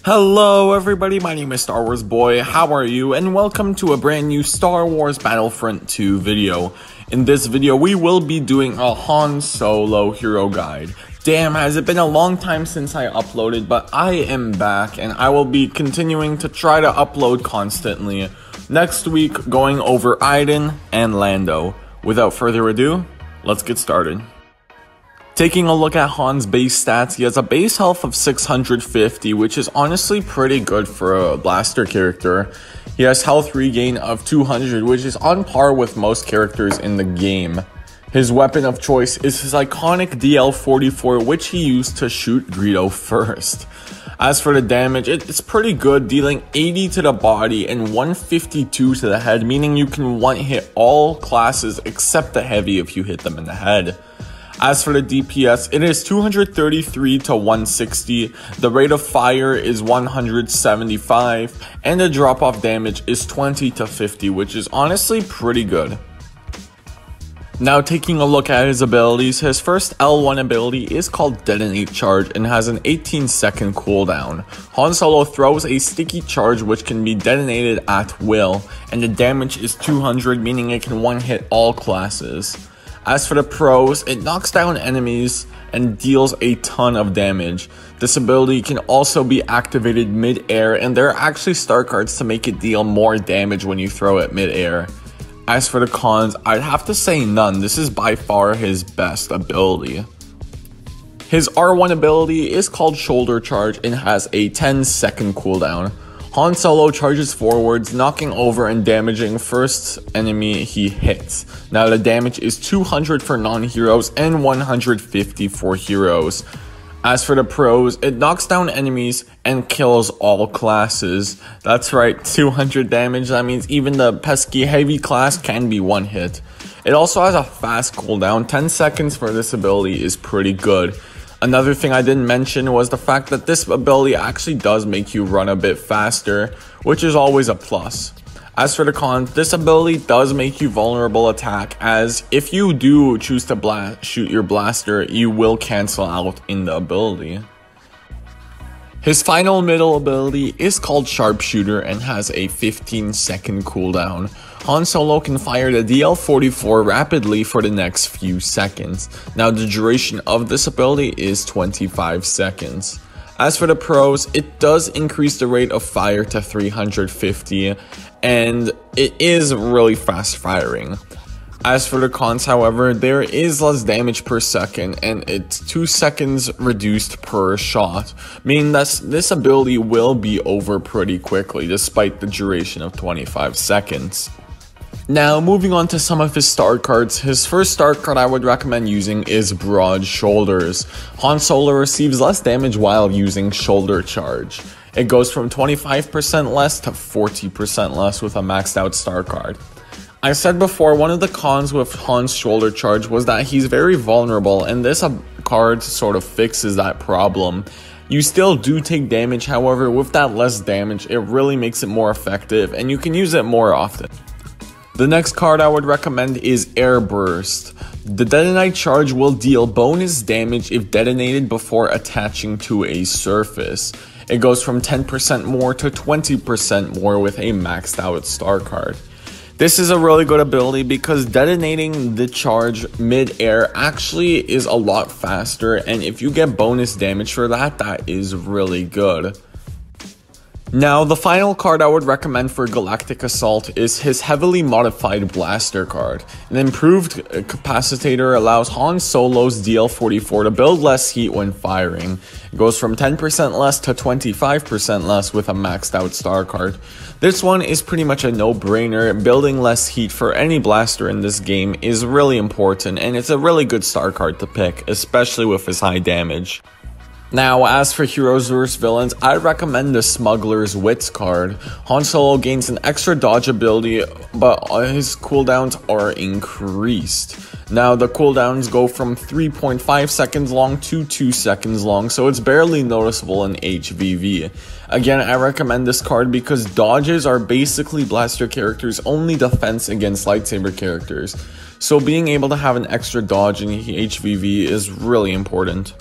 Hello everybody, my name is Star Wars Boy, how are you? And welcome to a brand new Star Wars Battlefront 2 video. In this video, we will be doing a Han Solo hero guide. Damn, has it been a long time since I uploaded, but I am back and I will be continuing to try to upload constantly. Next week, going over Iden and Lando. Without further ado, let's get started. Taking a look at Han's base stats, he has a base health of 650, which is honestly pretty good for a blaster character. He has health regain of 200, which is on par with most characters in the game. His weapon of choice is his iconic DL-44, which he used to shoot Greedo first. As for the damage, it's pretty good, dealing 80 to the body and 152 to the head, meaning you can one-hit all classes except the heavy if you hit them in the head. As for the DPS, it is 233 to 160, the rate of fire is 175, and the drop-off damage is 20 to 50, which is honestly pretty good. Now taking a look at his abilities, his first L1 ability is called Detonate Charge and has an 18-second cooldown. Han Solo throws a sticky charge which can be detonated at will, and the damage is 200, meaning it can one-hit all classes. As for the pros, it knocks down enemies and deals a ton of damage. This ability can also be activated mid-air, and there are actually star cards to make it deal more damage when you throw it mid-air. As for the cons, I'd have to say none. This is by far his best ability. His R1 ability is called Shoulder Charge and has a 10-second cooldown. Han Solo charges forwards, knocking over and damaging first enemy he hits. Now the damage is 200 for non-heroes and 150 for heroes. As for the pros, it knocks down enemies and kills all classes. That's right, 200 damage, that means even the pesky heavy class can be one hit. It also has a fast cooldown, 10 seconds for this ability is pretty good. Another thing I didn't mention was the fact that this ability actually does make you run a bit faster, which is always a plus. As for the cons, this ability does make you vulnerable attack, as if you do choose to shoot your blaster, you will cancel out in the ability. His final middle ability is called Sharpshooter and has a 15-second cooldown. Han Solo can fire the DL-44 rapidly for the next few seconds. Now the duration of this ability is 25 seconds. As for the pros, it does increase the rate of fire to 350 and it is really fast firing. As for the cons, however, there is less damage per second and it's 2 seconds reduced per shot, meaning that this ability will be over pretty quickly despite the duration of 25 seconds. Now, moving on to some of his star cards, his first star card I would recommend using is Broad Shoulders. Han Solo receives less damage while using Shoulder Charge. It goes from 25% less to 40% less with a maxed out star card. I said before, one of the cons with Han's Shoulder Charge was that he's very vulnerable, and this card sort of fixes that problem. You still do take damage, however, with that less damage, it really makes it more effective, and you can use it more often. The next card I would recommend is Air Burst. The Detonate Charge will deal bonus damage if detonated before attaching to a surface. It goes from 10% more to 20% more with a maxed out star card. This is a really good ability because detonating the charge mid-air actually is a lot faster, and if you get bonus damage for that, that is really good. Now, the final card I would recommend for Galactic Assault is his heavily modified blaster card. An improved capacitator allows Han Solo's DL-44 to build less heat when firing. It goes from 10% less to 25% less with a maxed out star card. This one is pretty much a no-brainer. Building less heat for any blaster in this game is really important, and it's a really good star card to pick, especially with his high damage. Now, as for heroes vs villains, I recommend the Smuggler's Wits card. Han Solo gains an extra dodge ability, but his cooldowns are increased. Now, the cooldowns go from 3.5 seconds long to 2 seconds long, so it's barely noticeable in HVV. Again, I recommend this card because dodges are basically blaster characters' only defense against lightsaber characters, so being able to have an extra dodge in HVV is really important.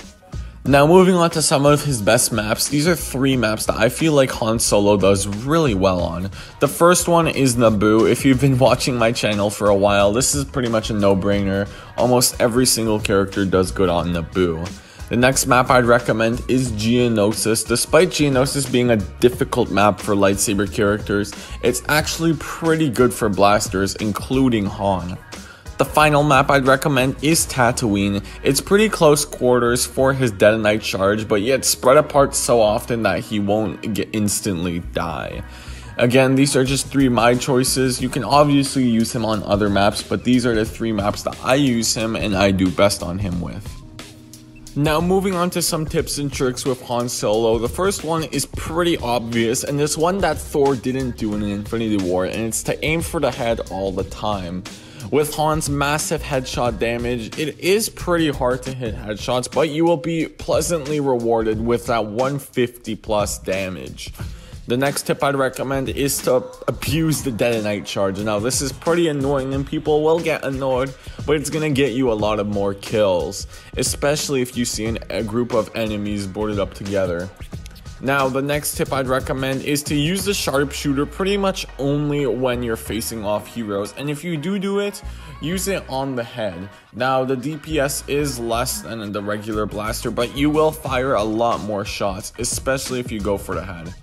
Now moving on to some of his best maps, these are 3 maps that I feel like Han Solo does really well on. The first one is Naboo. If you've been watching my channel for a while, this is pretty much a no-brainer. Almost every single character does good on Naboo. The next map I'd recommend is Geonosis. Despite Geonosis being a difficult map for lightsaber characters, it's actually pretty good for blasters, including Han. The final map I'd recommend is Tatooine. It's pretty close quarters for his Detonite charge, but yet spread apart so often that he won't instantly die. Again, these are just 3 my choices. You can obviously use him on other maps, but these are the 3 maps that I use him and I do best on him with. Now moving on to some tips and tricks with Han Solo. The first one is pretty obvious, and it's one that Thor didn't do in Infinity War, and it's to aim for the head all the time. With Han's massive headshot damage, it is pretty hard to hit headshots, but you will be pleasantly rewarded with that 150 plus damage. The next tip I'd recommend is to abuse the Detonite charge. Now this is pretty annoying and people will get annoyed, but it's gonna get you a lot of more kills, especially if you see a group of enemies boarded up together. Now, the next tip I'd recommend is to use the Sharpshooter pretty much only when you're facing off heroes, and if you do it, use it on the head. Now, the DPS is less than the regular blaster, but you will fire a lot more shots, especially if you go for the head.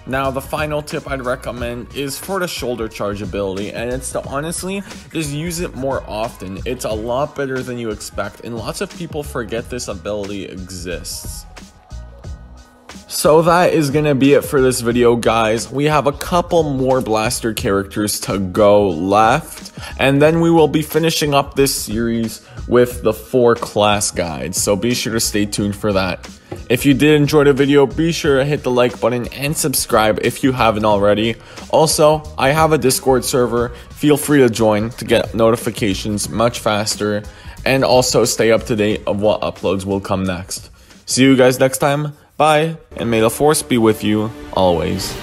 Now, the final tip I'd recommend is for the shoulder charge ability, and it's to honestly just use it more often. It's a lot better than you expect, and lots of people forget this ability exists. So that is gonna be it for this video, guys. We have a couple more blaster characters to go left, and then we will be finishing up this series with the 4 class guides, so be sure to stay tuned for that. If you did enjoy the video, be sure to hit the like button and subscribe if you haven't already. Also, I have a Discord server. Feel free to join to get notifications much faster, and also stay up to date of what uploads will come next. See you guys next time. Bye, and may the Force be with you always.